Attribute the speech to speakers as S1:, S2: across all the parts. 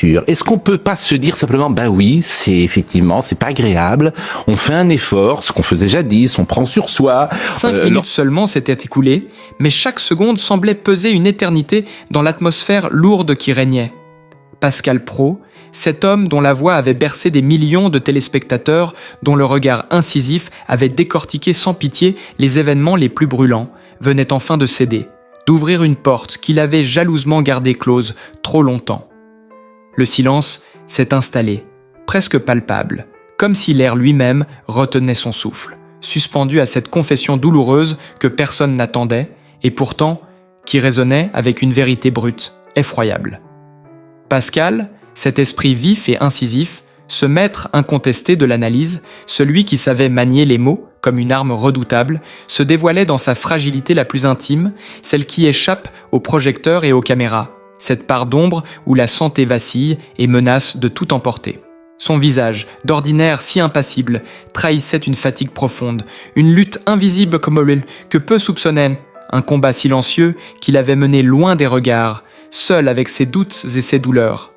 S1: Est-ce qu'on peut pas se dire simplement, ben oui, c'est pas agréable, on fait un effort, ce qu'on faisait jadis, on prend sur soi.
S2: 5 minutes seulement s'étaient écoulées, mais chaque seconde semblait peser une éternité dans l'atmosphère lourde qui régnait. Pascal Praud, cet homme dont la voix avait bercé des millions de téléspectateurs, dont le regard incisif avait décortiqué sans pitié les événements les plus brûlants, venait enfin de céder, d'ouvrir une porte qu'il avait jalousement gardée close trop longtemps. Le silence s'est installé, presque palpable, comme si l'air lui-même retenait son souffle, suspendu à cette confession douloureuse que personne n'attendait, et pourtant qui résonnait avec une vérité brute, effroyable. Pascal, cet esprit vif et incisif, ce maître incontesté de l'analyse, celui qui savait manier les mots comme une arme redoutable, se dévoilait dans sa fragilité la plus intime, celle qui échappe aux projecteurs et aux caméras, cette part d'ombre où la santé vacille et menace de tout emporter. Son visage, d'ordinaire si impassible, trahissait une fatigue profonde, une lutte invisible comme elle, que peu soupçonnaient, un combat silencieux qu'il avait mené loin des regards, seul avec ses doutes et ses douleurs.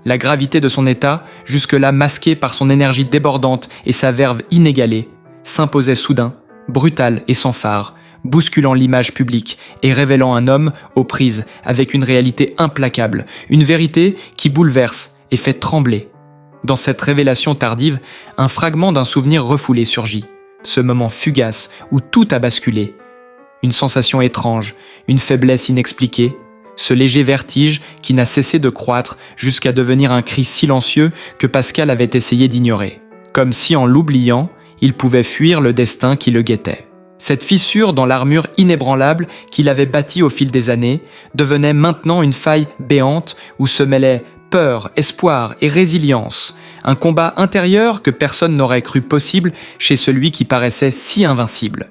S2: La gravité de son état, jusque-là masquée par son énergie débordante et sa verve inégalée, s'imposait soudain, brutale et sans phare, bousculant l'image publique et révélant un homme aux prises avec une réalité implacable, une vérité qui bouleverse et fait trembler. Dans cette révélation tardive, un fragment d'un souvenir refoulé surgit, ce moment fugace où tout a basculé. Une sensation étrange, une faiblesse inexpliquée, ce léger vertige qui n'a cessé de croître jusqu'à devenir un cri silencieux que Pascal avait essayé d'ignorer, comme si en l'oubliant, il pouvait fuir le destin qui le guettait. Cette fissure dans l'armure inébranlable qu'il avait bâtie au fil des années devenait maintenant une faille béante où se mêlaient peur, espoir et résilience, un combat intérieur que personne n'aurait cru possible chez celui qui paraissait si invincible.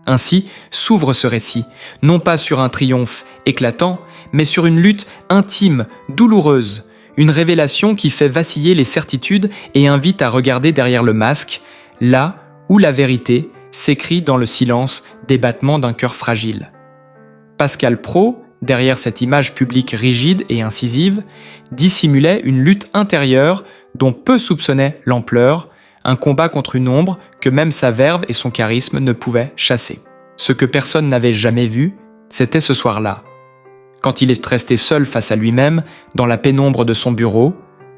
S2: Ainsi s'ouvre ce récit, non pas sur un triomphe éclatant, mais sur une lutte intime, douloureuse, une révélation qui fait vaciller les certitudes et invite à regarder derrière le masque, là où la vérité s'écrit dans le silence des battements d'un cœur fragile. Pascal Praud, derrière cette image publique rigide et incisive, dissimulait une lutte intérieure dont peu soupçonnaient l'ampleur, un combat contre une ombre que même sa verve et son charisme ne pouvaient chasser. Ce que personne n'avait jamais vu, c'était ce soir-là. Quand il est resté seul face à lui-même, dans la pénombre de son bureau,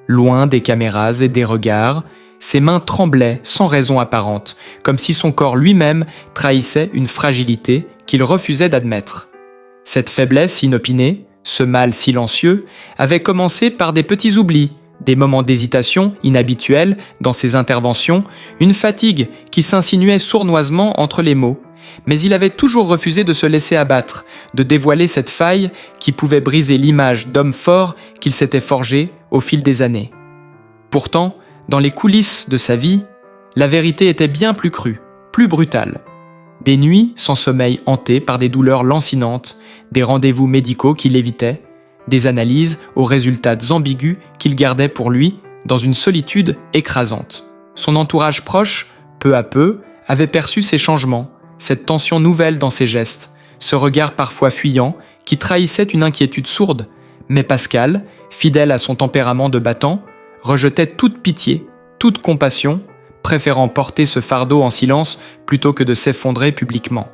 S2: loin des caméras et des regards, ses mains tremblaient sans raison apparente, comme si son corps lui-même trahissait une fragilité qu'il refusait d'admettre. Cette faiblesse inopinée, ce mal silencieux, avait commencé par des petits oublis, des moments d'hésitation inhabituels dans ses interventions, une fatigue qui s'insinuait sournoisement entre les mots. Mais il avait toujours refusé de se laisser abattre, de dévoiler cette faille qui pouvait briser l'image d'homme fort qu'il s'était forgé au fil des années. Pourtant, dans les coulisses de sa vie, la vérité était bien plus crue, plus brutale. Des nuits sans sommeil hantées par des douleurs lancinantes, des rendez-vous médicaux qu'il évitait, des analyses aux résultats ambigus qu'il gardait pour lui dans une solitude écrasante. Son entourage proche, peu à peu, avait perçu ces changements, cette tension nouvelle dans ses gestes, ce regard parfois fuyant qui trahissait une inquiétude sourde, mais Pascal, fidèle à son tempérament de battant, rejetait toute pitié, toute compassion, préférant porter ce fardeau en silence plutôt que de s'effondrer publiquement.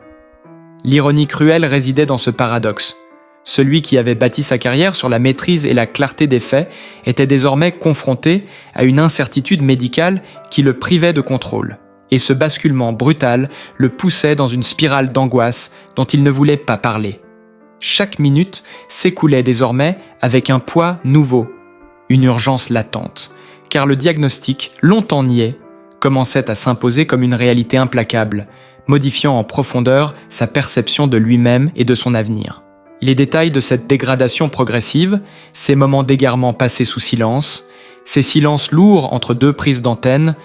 S2: L'ironie cruelle résidait dans ce paradoxe. Celui qui avait bâti sa carrière sur la maîtrise et la clarté des faits était désormais confronté à une incertitude médicale qui le privait de contrôle. Et ce basculement brutal le poussait dans une spirale d'angoisse dont il ne voulait pas parler. Chaque minute s'écoulait désormais avec un poids nouveau, une urgence latente, car le diagnostic, longtemps nié, commençait à s'imposer comme une réalité implacable, modifiant en profondeur sa perception de lui-même et de son avenir. Les détails de cette dégradation progressive, ces moments d'égarement passés sous silence, ces silences lourds entre deux prises d'antenne,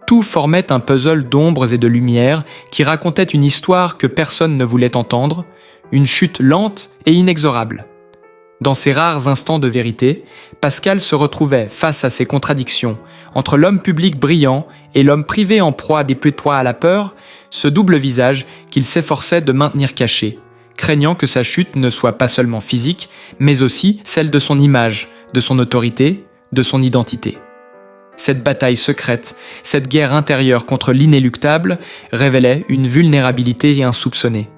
S2: tout formait un puzzle d'ombres et de lumières qui racontait une histoire que personne ne voulait entendre, une chute lente et inexorable. Dans ces rares instants de vérité, Pascal se retrouvait face à ces contradictions, entre l'homme public brillant et l'homme privé en proie des putois à la peur, ce double visage qu'il s'efforçait de maintenir caché, craignant que sa chute ne soit pas seulement physique, mais aussi celle de son image, de son autorité, de son identité. Cette bataille secrète, cette guerre intérieure contre l'inéluctable, révélait une vulnérabilité insoupçonnée,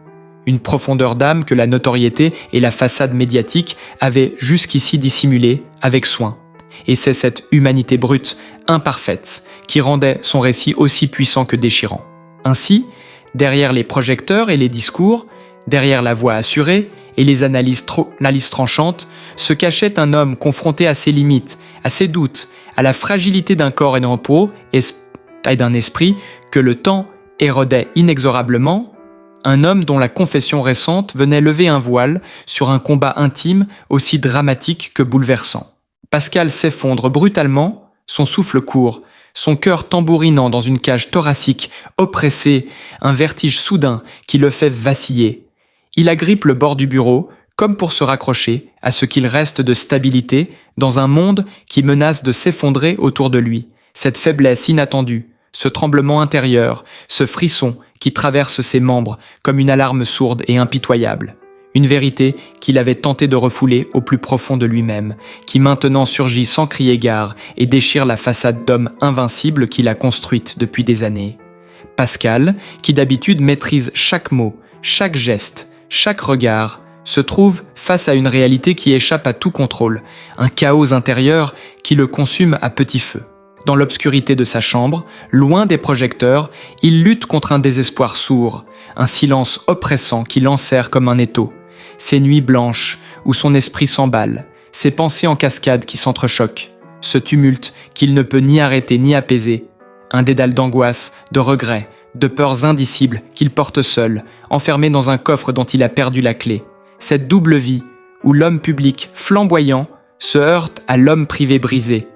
S2: une profondeur d'âme que la notoriété et la façade médiatique avaient jusqu'ici dissimulée avec soin. Et c'est cette humanité brute, imparfaite, qui rendait son récit aussi puissant que déchirant. Ainsi, derrière les projecteurs et les discours, derrière la voix assurée et les analyses tranchantes, se cachait un homme confronté à ses limites, à ses doutes, à la fragilité d'un corps et d'un peau et d'un esprit que le temps érodait inexorablement, un homme dont la confession récente venait lever un voile sur un combat intime aussi dramatique que bouleversant. Pascal s'effondre brutalement, son souffle court, son cœur tambourinant dans une cage thoracique, oppressé, un vertige soudain qui le fait vaciller. Il agrippe le bord du bureau, comme pour se raccrocher à ce qu'il reste de stabilité dans un monde qui menace de s'effondrer autour de lui. Cette faiblesse inattendue, ce tremblement intérieur, ce frisson qui traverse ses membres comme une alarme sourde et impitoyable. Une vérité qu'il avait tenté de refouler au plus profond de lui-même, qui maintenant surgit sans crier gare et déchire la façade d'homme invincible qu'il a construite depuis des années. Pascal, qui d'habitude maîtrise chaque mot, chaque geste, chaque regard, se trouve face à une réalité qui échappe à tout contrôle, un chaos intérieur qui le consume à petit feu. Dans l'obscurité de sa chambre, loin des projecteurs, il lutte contre un désespoir sourd, un silence oppressant qui l'enserre comme un étau. Ces nuits blanches où son esprit s'emballe, ses pensées en cascade qui s'entrechoquent, ce tumulte qu'il ne peut ni arrêter ni apaiser, un dédale d'angoisse, de regrets, de peurs indicibles qu'il porte seul, enfermé dans un coffre dont il a perdu la clé. Cette double vie où l'homme public flamboyant se heurte à l'homme privé brisé.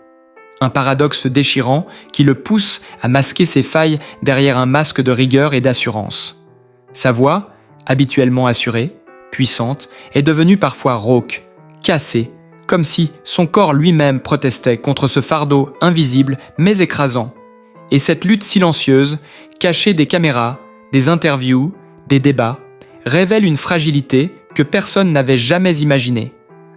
S2: Un paradoxe déchirant qui le pousse à masquer ses failles derrière un masque de rigueur et d'assurance. Sa voix, habituellement assurée, puissante, est devenue parfois rauque, cassée, comme si son corps lui-même protestait contre ce fardeau invisible mais écrasant. Et cette lutte silencieuse, cachée des caméras, des interviews, des débats, révèle une fragilité que personne n'avait jamais imaginée.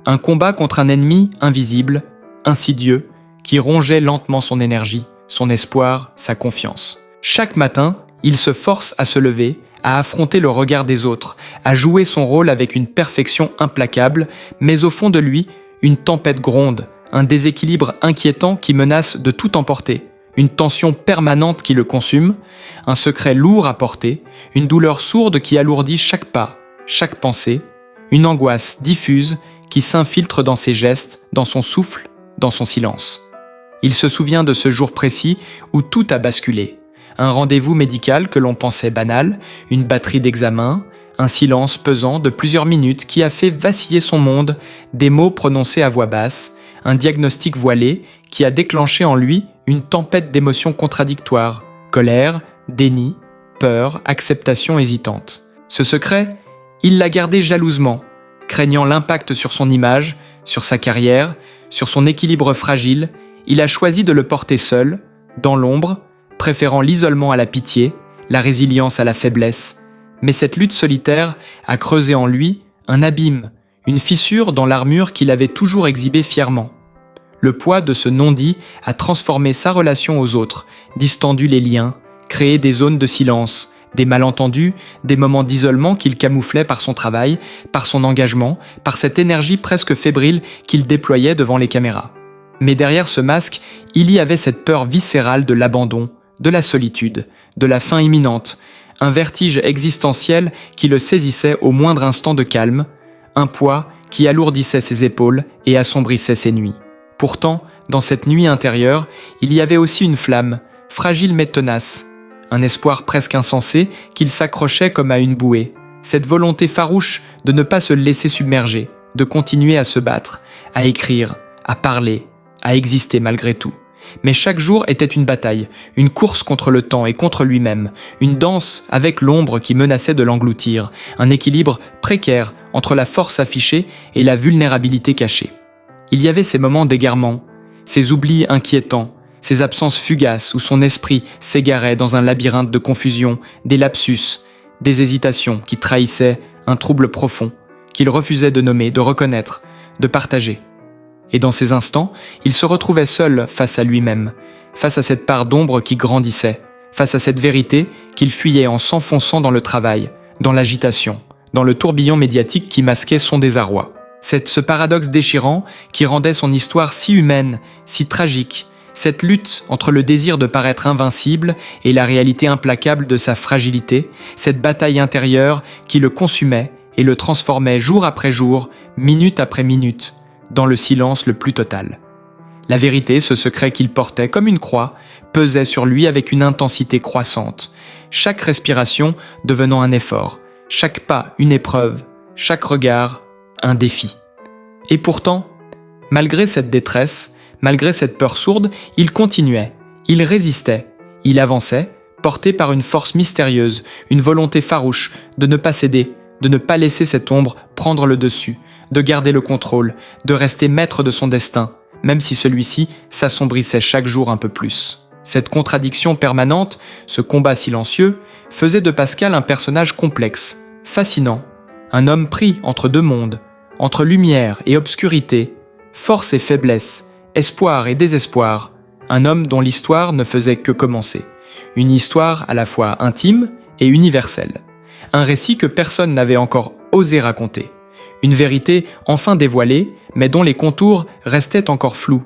S2: Un combat contre un ennemi invisible, insidieux, qui rongeait lentement son énergie, son espoir, sa confiance. Chaque matin, il se force à se lever, à affronter le regard des autres, à jouer son rôle avec une perfection implacable, mais au fond de lui, une tempête gronde, un déséquilibre inquiétant qui menace de tout emporter, une tension permanente qui le consume, un secret lourd à porter, une douleur sourde qui alourdit chaque pas, chaque pensée, une angoisse diffuse qui s'infiltre dans ses gestes, dans son souffle, dans son silence. Il se souvient de ce jour précis où tout a basculé. Un rendez-vous médical que l'on pensait banal, une batterie d'examens, un silence pesant de plusieurs minutes qui a fait vaciller son monde, des mots prononcés à voix basse, un diagnostic voilé qui a déclenché en lui une tempête d'émotions contradictoires, colère, déni, peur, acceptation hésitante. Ce secret, il l'a gardé jalousement, craignant l'impact sur son image, sur sa carrière, sur son équilibre fragile. Il a choisi de le porter seul, dans l'ombre, préférant l'isolement à la pitié, la résilience à la faiblesse. Mais cette lutte solitaire a creusé en lui un abîme, une fissure dans l'armure qu'il avait toujours exhibée fièrement. Le poids de ce non-dit a transformé sa relation aux autres, distendu les liens, créé des zones de silence, des malentendus, des moments d'isolement qu'il camouflait par son travail, par son engagement, par cette énergie presque fébrile qu'il déployait devant les caméras. Mais derrière ce masque, il y avait cette peur viscérale de l'abandon, de la solitude, de la fin imminente, un vertige existentiel qui le saisissait au moindre instant de calme, un poids qui alourdissait ses épaules et assombrissait ses nuits. Pourtant, dans cette nuit intérieure, il y avait aussi une flamme, fragile mais tenace, un espoir presque insensé qu'il s'accrochait comme à une bouée, cette volonté farouche de ne pas se laisser submerger, de continuer à se battre, à écrire, à parler, à exister malgré tout. Mais chaque jour était une bataille, une course contre le temps et contre lui-même, une danse avec l'ombre qui menaçait de l'engloutir, un équilibre précaire entre la force affichée et la vulnérabilité cachée. Il y avait ces moments d'égarement, ces oublis inquiétants, ces absences fugaces où son esprit s'égarait dans un labyrinthe de confusion, des lapsus, des hésitations qui trahissaient un trouble profond, qu'il refusait de nommer, de reconnaître, de partager. Et dans ces instants, il se retrouvait seul face à lui-même, face à cette part d'ombre qui grandissait, face à cette vérité qu'il fuyait en s'enfonçant dans le travail, dans l'agitation, dans le tourbillon médiatique qui masquait son désarroi. C'est ce paradoxe déchirant qui rendait son histoire si humaine, si tragique, cette lutte entre le désir de paraître invincible et la réalité implacable de sa fragilité, cette bataille intérieure qui le consumait et le transformait jour après jour, minute après minute, dans le silence le plus total. La vérité, ce secret qu'il portait comme une croix, pesait sur lui avec une intensité croissante, chaque respiration devenant un effort, chaque pas une épreuve, chaque regard un défi. Et pourtant, malgré cette détresse, malgré cette peur sourde, il continuait, il résistait, il avançait, porté par une force mystérieuse, une volonté farouche de ne pas céder, de ne pas laisser cette ombre prendre le dessus, de garder le contrôle, de rester maître de son destin, même si celui-ci s'assombrissait chaque jour un peu plus. Cette contradiction permanente, ce combat silencieux, faisait de Pascal un personnage complexe, fascinant, un homme pris entre deux mondes, entre lumière et obscurité, force et faiblesse, espoir et désespoir, un homme dont l'histoire ne faisait que commencer. Une histoire à la fois intime et universelle. Un récit que personne n'avait encore osé raconter. Une vérité enfin dévoilée, mais dont les contours restaient encore flous,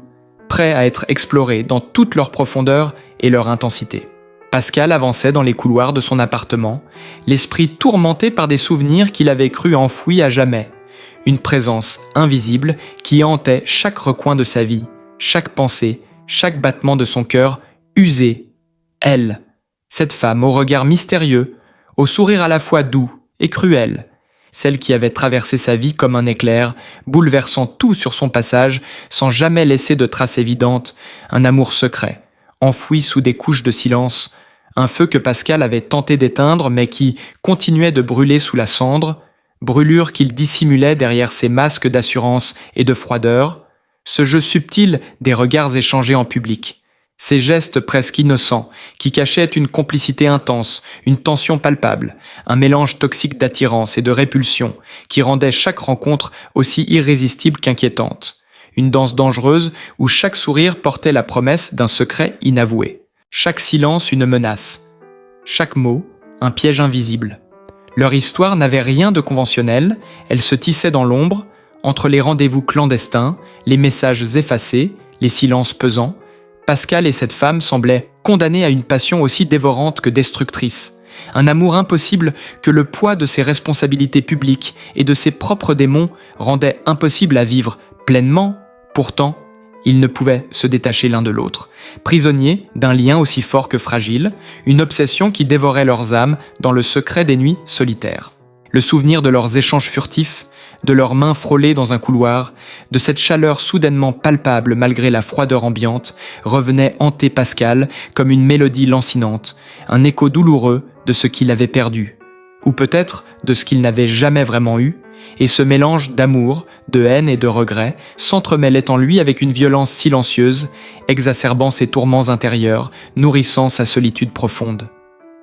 S2: prêts à être explorés dans toute leur profondeur et leur intensité. Pascal avançait dans les couloirs de son appartement, l'esprit tourmenté par des souvenirs qu'il avait cru enfouis à jamais. Une présence invisible qui hantait chaque recoin de sa vie, chaque pensée, chaque battement de son cœur, usé. Elle, cette femme au regard mystérieux, au sourire à la fois doux et cruel, celle qui avait traversé sa vie comme un éclair, bouleversant tout sur son passage, sans jamais laisser de trace évidente, un amour secret, enfoui sous des couches de silence, un feu que Pascal avait tenté d'éteindre mais qui continuait de brûler sous la cendre, brûlure qu'il dissimulait derrière ses masques d'assurance et de froideur, ce jeu subtil des regards échangés en public, ces gestes presque innocents qui cachaient une complicité intense, une tension palpable, un mélange toxique d'attirance et de répulsion qui rendait chaque rencontre aussi irrésistible qu'inquiétante, une danse dangereuse où chaque sourire portait la promesse d'un secret inavoué, chaque silence une menace, chaque mot un piège invisible. Leur histoire n'avait rien de conventionnel, elle se tissait dans l'ombre, entre les rendez-vous clandestins, les messages effacés, les silences pesants. Pascal et cette femme semblaient condamnés à une passion aussi dévorante que destructrice, un amour impossible que le poids de ses responsabilités publiques et de ses propres démons rendait impossible à vivre pleinement. Pourtant, ils ne pouvaient se détacher l'un de l'autre, prisonniers d'un lien aussi fort que fragile, une obsession qui dévorait leurs âmes dans le secret des nuits solitaires. Le souvenir de leurs échanges furtifs, de leurs mains frôlées dans un couloir, de cette chaleur soudainement palpable malgré la froideur ambiante, revenait hanter Pascal comme une mélodie lancinante, un écho douloureux de ce qu'il avait perdu, ou peut-être de ce qu'il n'avait jamais vraiment eu, et ce mélange d'amour, de haine et de regret s'entremêlait en lui avec une violence silencieuse, exacerbant ses tourments intérieurs, nourrissant sa solitude profonde.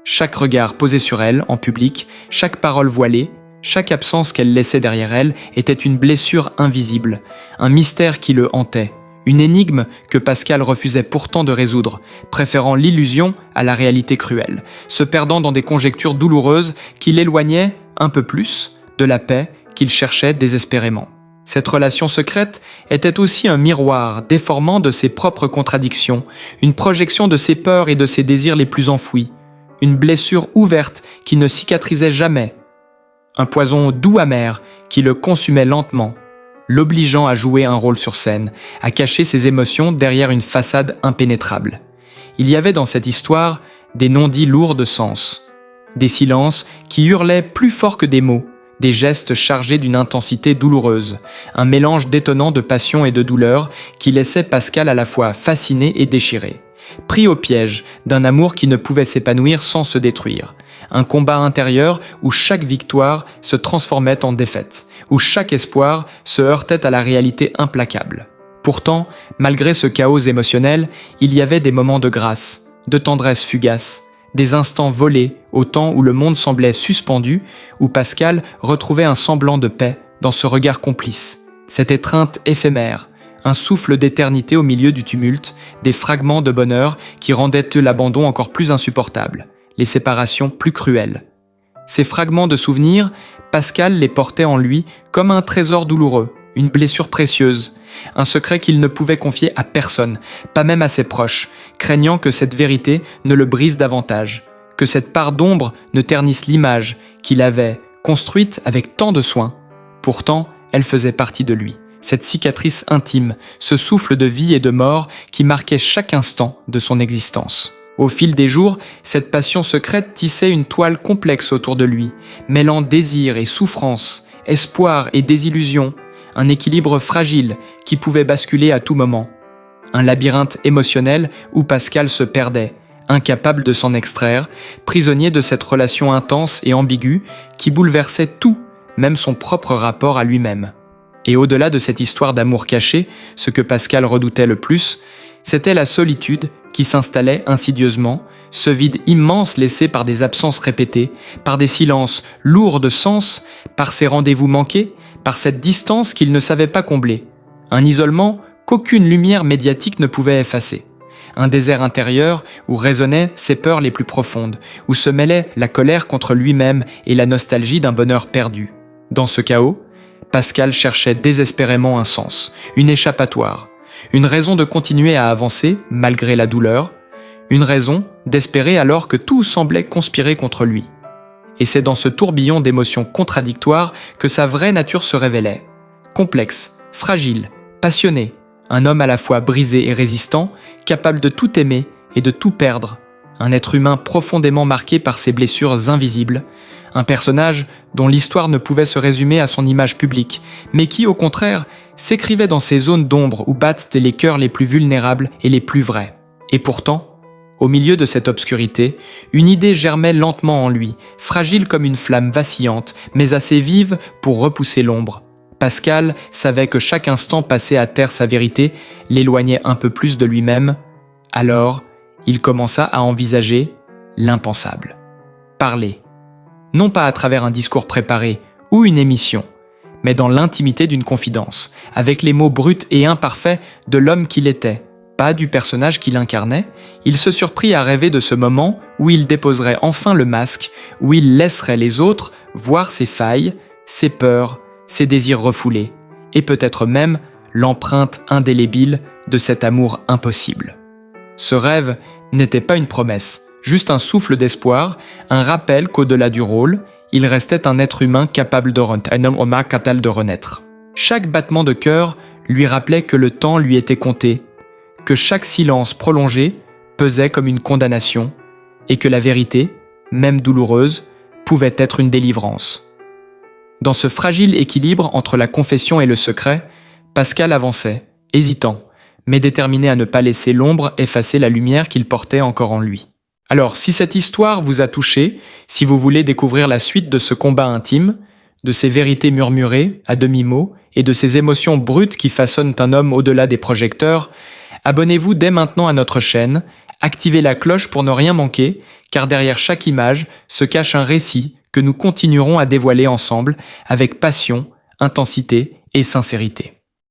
S2: Chaque regard posé sur elle, en public, chaque parole voilée, chaque absence qu'elle laissait derrière elle était une blessure invisible, un mystère qui le hantait, une énigme que Pascal refusait pourtant de résoudre, préférant l'illusion à la réalité cruelle, se perdant dans des conjectures douloureuses qui l'éloignaient un peu plus de la paix qu'il cherchait désespérément. Cette relation secrète était aussi un miroir déformant de ses propres contradictions, une projection de ses peurs et de ses désirs les plus enfouis, une blessure ouverte qui ne cicatrisait jamais, un poison doux amer qui le consumait lentement, l'obligeant à jouer un rôle sur scène, à cacher ses émotions derrière une façade impénétrable. Il y avait dans cette histoire des non-dits lourds de sens, des silences qui hurlaient plus fort que des mots, des gestes chargés d'une intensité douloureuse, un mélange détonnant de passion et de douleur qui laissait Pascal à la fois fasciné et déchiré, pris au piège d'un amour qui ne pouvait s'épanouir sans se détruire, un combat intérieur où chaque victoire se transformait en défaite, où chaque espoir se heurtait à la réalité implacable. Pourtant, malgré ce chaos émotionnel, il y avait des moments de grâce, de tendresse fugace, des instants volés au temps où le monde semblait suspendu, où Pascal retrouvait un semblant de paix dans ce regard complice, cette étreinte éphémère, un souffle d'éternité au milieu du tumulte, des fragments de bonheur qui rendaient l'abandon encore plus insupportable, les séparations plus cruelles. Ces fragments de souvenirs, Pascal les portait en lui comme un trésor douloureux, une blessure précieuse, un secret qu'il ne pouvait confier à personne, pas même à ses proches, craignant que cette vérité ne le brise davantage, que cette part d'ombre ne ternisse l'image qu'il avait construite avec tant de soin. Pourtant, elle faisait partie de lui, cette cicatrice intime, ce souffle de vie et de mort qui marquait chaque instant de son existence. Au fil des jours, cette passion secrète tissait une toile complexe autour de lui, mêlant désir et souffrance, espoir et désillusion, un équilibre fragile qui pouvait basculer à tout moment. Un labyrinthe émotionnel où Pascal se perdait, incapable de s'en extraire, prisonnier de cette relation intense et ambiguë qui bouleversait tout, même son propre rapport à lui-même. Et au-delà de cette histoire d'amour caché, ce que Pascal redoutait le plus, c'était la solitude qui s'installait insidieusement, ce vide immense laissé par des absences répétées, par des silences lourds de sens, par ces rendez-vous manqués, par cette distance qu'il ne savait pas combler. Un isolement qu'aucune lumière médiatique ne pouvait effacer. Un désert intérieur où résonnaient ses peurs les plus profondes, où se mêlaient la colère contre lui-même et la nostalgie d'un bonheur perdu. Dans ce chaos, Pascal cherchait désespérément un sens, une échappatoire, une raison de continuer à avancer malgré la douleur, une raison d'espérer alors que tout semblait conspirer contre lui. Et c'est dans ce tourbillon d'émotions contradictoires que sa vraie nature se révélait. Complexe, fragile, passionné, un homme à la fois brisé et résistant, capable de tout aimer et de tout perdre, un être humain profondément marqué par ses blessures invisibles, un personnage dont l'histoire ne pouvait se résumer à son image publique, mais qui, au contraire, s'écrivait dans ces zones d'ombre où battent les cœurs les plus vulnérables et les plus vrais. Et pourtant, au milieu de cette obscurité, une idée germait lentement en lui, fragile comme une flamme vacillante, mais assez vive pour repousser l'ombre. Pascal savait que chaque instant passé à taire sa vérité l'éloignait un peu plus de lui-même. Alors, il commença à envisager l'impensable. Parler. Non pas à travers un discours préparé ou une émission, mais dans l'intimité d'une confidence, avec les mots bruts et imparfaits de l'homme qu'il était, pas du personnage qu'il incarnait. Il se surprit à rêver de ce moment où il déposerait enfin le masque, où il laisserait les autres voir ses failles, ses peurs, ses désirs refoulés, et peut-être même l'empreinte indélébile de cet amour impossible. Ce rêve n'était pas une promesse, juste un souffle d'espoir, un rappel qu'au-delà du rôle, il restait un être humain capable de renaître, un homme capable de renaître. Chaque battement de cœur lui rappelait que le temps lui était compté, que chaque silence prolongé pesait comme une condamnation, et que la vérité, même douloureuse, pouvait être une délivrance. Dans ce fragile équilibre entre la confession et le secret, Pascal avançait, hésitant, mais déterminé à ne pas laisser l'ombre effacer la lumière qu'il portait encore en lui. Alors, si cette histoire vous a touché, si vous voulez découvrir la suite de ce combat intime, de ces vérités murmurées, à demi-mot, et de ces émotions brutes qui façonnent un homme au-delà des projecteurs, abonnez-vous dès maintenant à notre chaîne, activez la cloche pour ne rien manquer, car derrière chaque image se cache un récit que nous continuerons à dévoiler ensemble avec passion, intensité et sincérité.